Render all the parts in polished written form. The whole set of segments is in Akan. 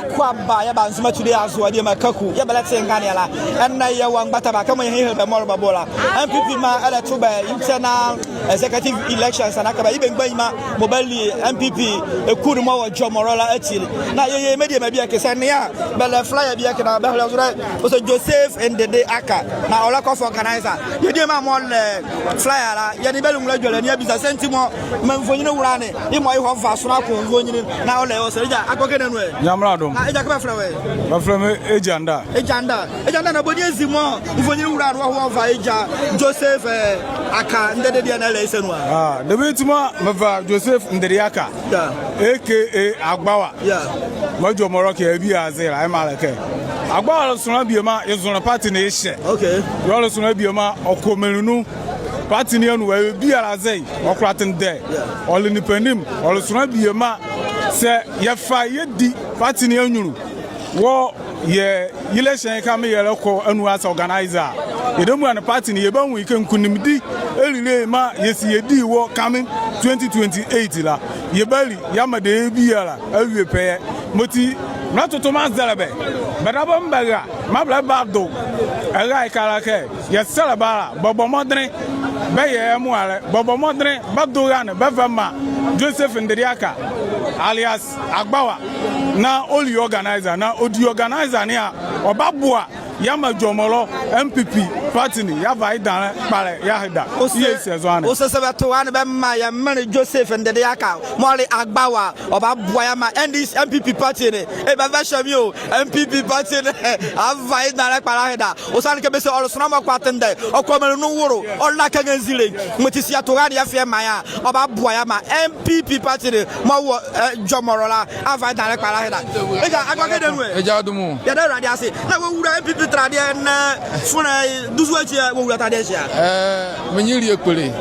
Aquaba, Yaban, today as well, Yamakaku, Yabalatse Ganiala, and Nayawan Bataba, come here, the Morbabola, and people at Tuba, internal executive elections, and Akaba, even Bayma, Mobile, MPP, a Kuruma, John Morola, Etil. Now, you made maybe a Casania, Bella Flyer, Biaka, was a Joseph and the day Aka. Now, all of organizer, you do my one flyer, Yanibelum Regular, and Yabis, Sentimo, Manfonino Rane, in my home fast, now, there was a Akokan. Yamrado, I from Ejanda, nobody is more when you run one Joseph Aka, and the analysis. Ah, the Vitima, Joseph Nderiaka, aka Agbawa, Mojo Moroki, Abia, I'm Alake. Agbawa Sunabioma is on a party nation. Okay, you also know Bioma or Comelunu. Party near where be a Razay or Cratten there, all independent, or Sunabioma. Say, ye fire the party near you. War, ye, election come here local and was organizer. You don't want a party near Bon, we can kunimdi, early ma, yes, ye do war coming 2028 la. Ye belly, Yamade Biala, every pair, Moti, not to Thomas Zalabe, but Abambaga, Mabla Bardo, a like Alake, yes, Salabara, Bobo Modre, Baye Muale, Bobo Modre, Bagdogan, Bavama, Joseph Nderiaka. Alias Agbawa na only organizer na odi organizer ni a obabua Yama Jomolo MPP party ni yava idan pare yahida yes ezwana o sesebeto wan be ma ya mane Joseph Nderiaka Moli Agbawa obabua Yama and this MPP party ni e ba version mi o MPP party ni ava idan pare yahida o san ke be se olosona makwatende okomelu no woro olla kagenzile mutisi atogani ya fie maya obabua Yama MPP party ni mo Jomorola ava idan pare yahida eja agbagedenwe eja dumu ya da radio ase na we wura MPP tradie na funa duzuachi we wura tradie sia menyiri ekpele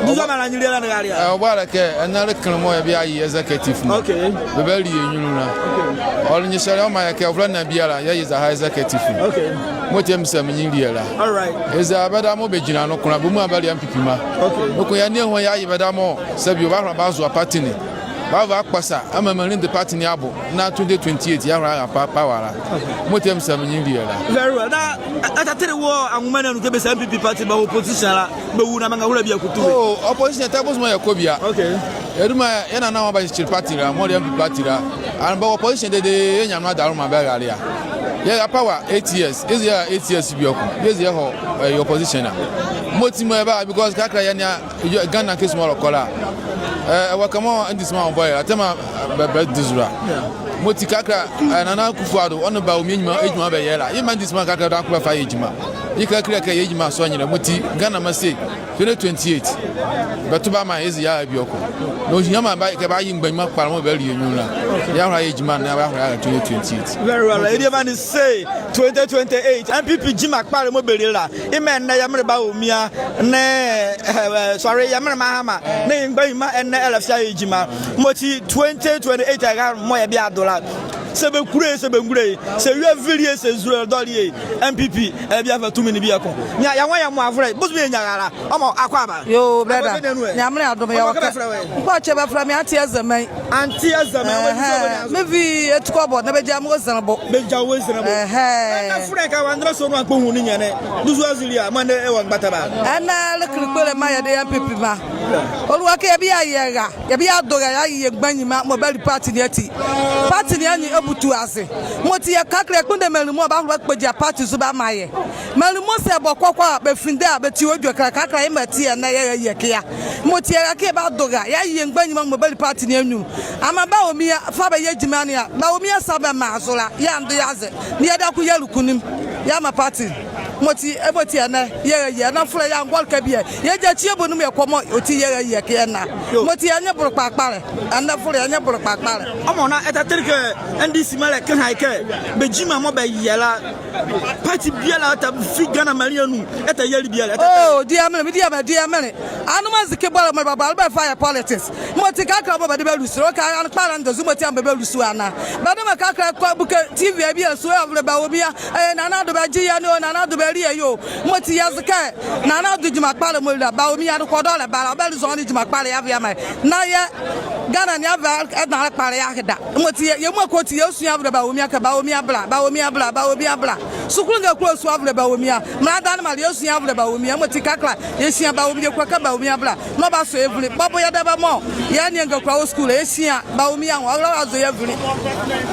duzu ma na nyiri la na area obara ke enare klemo ya bia yi executive no okay be beli enyunu na all nyi sere o ma ya ke ofra na biara ya yi za high executive okay motem se menyiri la all right eza abada mo begina no kuna bu mu abali MPP ma okay oko ya ne ho ya yi bada mo se bi oba ba zo party ni Bava Pasa, I'm a man in the party in Yabo, now 2028, Yara Power. Motem Samini. Very well. Now, at the war, I'm man who gave MPP party by opposition, but who am going to be a good oh, opposition, that was my Kobia. Okay. Eduma, and I know by the party, more than party, and by opposition, the Yamada Arma Bagalia. Yeah, power 8 years. Is there 8 years to be open? Is there your opposition? Motima because Kakayana, Ghana case more color. Welcome on this man boy. I tell my bed Dizra. Motikaka and an Alcuado on about minimum age my yella. You man this man Kaka Fire Ejima. You can create a Ejima Sonia Moti, Ghana must say 2028. But to buy my easy Bioko. No Yama by buying by Mark Palmo Belly, you know. Yara Ejima never 2028. Very well. Anyone is say 2028. MPP Jima Palmo Bella. Amen. Yamaba Mia, ne sorry, Yamama, name by my and LFC Ejima. Moti 2028 I got more $1. Sebe kure se you video se zuro doli MPP e bia fa 2 minutes bia ko nya ya wan ya mo afre bosu be nyagara omo akwaba yo brother nyamre adom ya waka ko che be fra me anti azaman me vi etuko bo na be jam wo zanbo na fure ka wan dra so no akpo hu ni nyane duzu azilia man e wan bataba ana le krikpele ma ya de MPP ma oluwa ke bia yega ya bia doga ya ye gbanyima mo be party ni ati party ni ani butu ase moti ya kakre kunde melumo ba hwa kpeja party so ba maye melumo se bokokwa be finde abeti odwa kakra imati ya na ye kia moti ya ke ba doga ya ye ngbanyima mo bali party ni anu ama ba omi fa ba ye jimani ya ba omi sabe ma azola ya ndo yaze ni ya da ku ya lukunim ya ma party moti eboti ya na ye na fura ya ngwal kabie ye ja chi ebonu me komo oti ye kia na moti ya nya buru pakpare ana fura ya nya buru pakpare omo na etaterike ndisi male kan haike be jima mo be yela party biala ta figana marianu eta yeli biala oh dia mele anu mazike bola mo baba be fire politics moti kakra bo be lusu o ka an kpara ndo zumoti am be lusu ana ba do kakra kwa buke tv abi aso ya ba obi ya na na do ba ji ya no na na do be ri yo moti yazike na na do jima kpara mo la ba omi ya ko do la ba ba lu zo ni jima kpara ya via mai na ye Ghana ni ava na kpare ya heda moti ye mu akoti ye osu avre ba omi aka ba omi abla sukulu ga kuro su avre ba omi a mrada na mali osu avre ba omi moti kakla ye sia ba omi kwa ka ba omi abla no ba so evri babo ya da ba mo ya ni nga kwa school ye sia ba omi a wa azo ye evri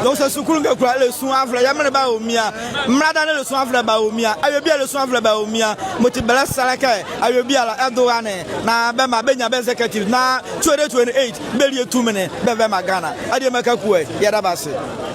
do se sukulu ga kuro le su avre ya mre ba omi a mrada na le su avre ba omi a ayo bia le su avre ba omi a moti bela salaka ayo bia la edoane na be ma benya be executive na 2028 belie 2 minutes be Magana. Adi Makaku, Yadabase.